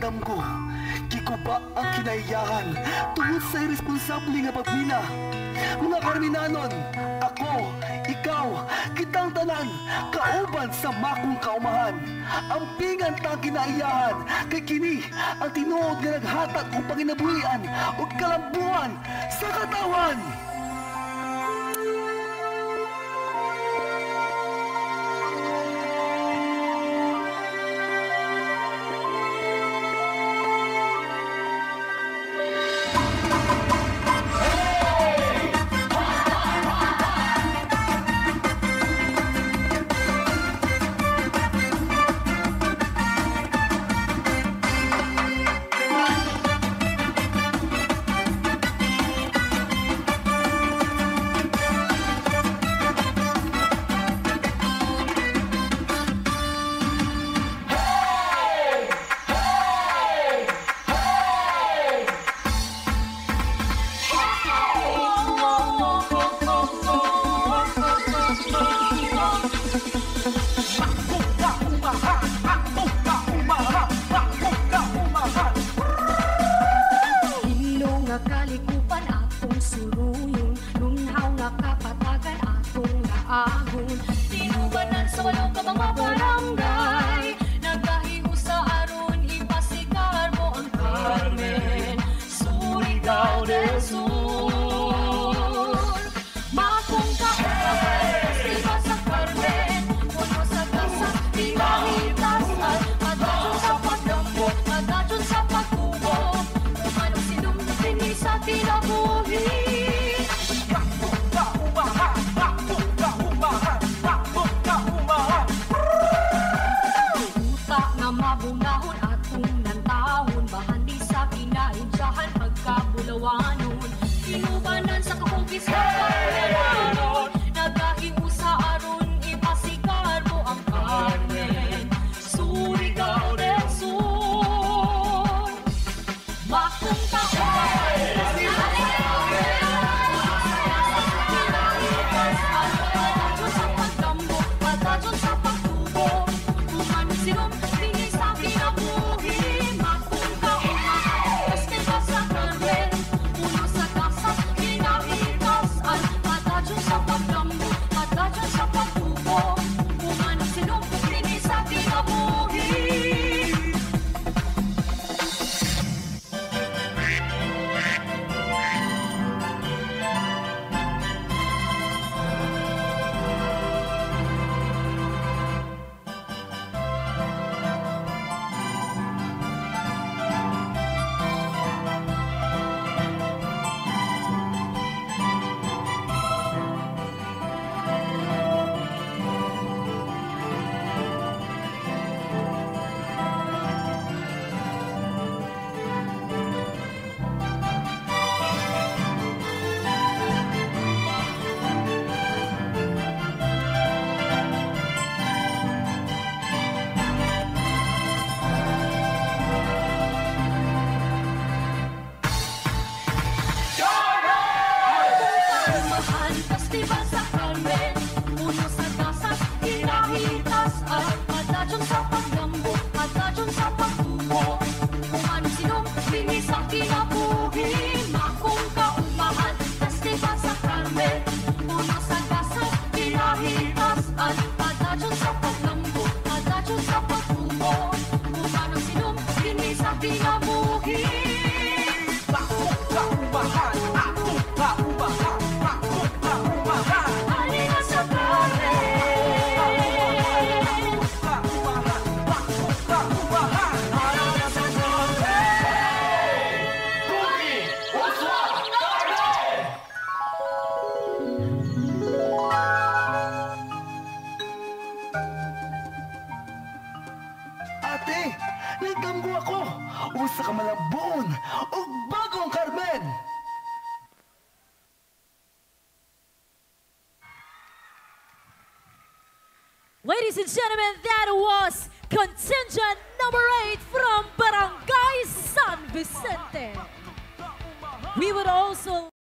pakiramdam ko. Kikuba ang kinaiyahan tungod sa irresponsable nga pagmina. Mga Carminanon, ako, ikaw, kitang tanan, kauban sa makong kaumahan. Ang pingan tang kinaiyahan, kay kini ang tinuod nga naghatag o panginabuhian o kalambuan sa katawan. Kalikupan atong suruyon, lunhaw nga kapatagan atong naahon. Tinubanan sa walong ka mga barangay, nagkahiusa aron ipasigar mo ang Carmen, Surigao del Sur. Makong kaumahan, festival sa Carmen, puno sa gasa, pinahitasan, madadyon sa pagdampo, madadyon sa pagkubo. Sa kinabuhi bakit ka umahan, bakit ka umahan, bakit ka umahan. Uta nga mabungahon atong nantahon, bahandi sa kinainsahan pagkabulawanon. Inubanan sa kapugis sa pagkalanon, nagkahiusa aron ipasigar mo ang Carmen, Surigao del Sur. Bakit ka umahan, festival sa Carmen, puno sa gasas, kinahitas at madadyon sa pagdambo, madadyon sa pagtubo. Kung ano sinong bini sa kinabuhi, makong kaumahan, festival sa Carmen, puno sa gasas, kinahitas at madadyon sa pagdambo, madadyon sa pagtubo. Kung ano sinong bini sa kinabuhi, makong kaumahan, makong kaumahan. Ate, nagtamgo ako. Usa ka malambon o bagong Carmen. Ladies and gentlemen, that was contingent number 8 from Barangay San Vicente. We would also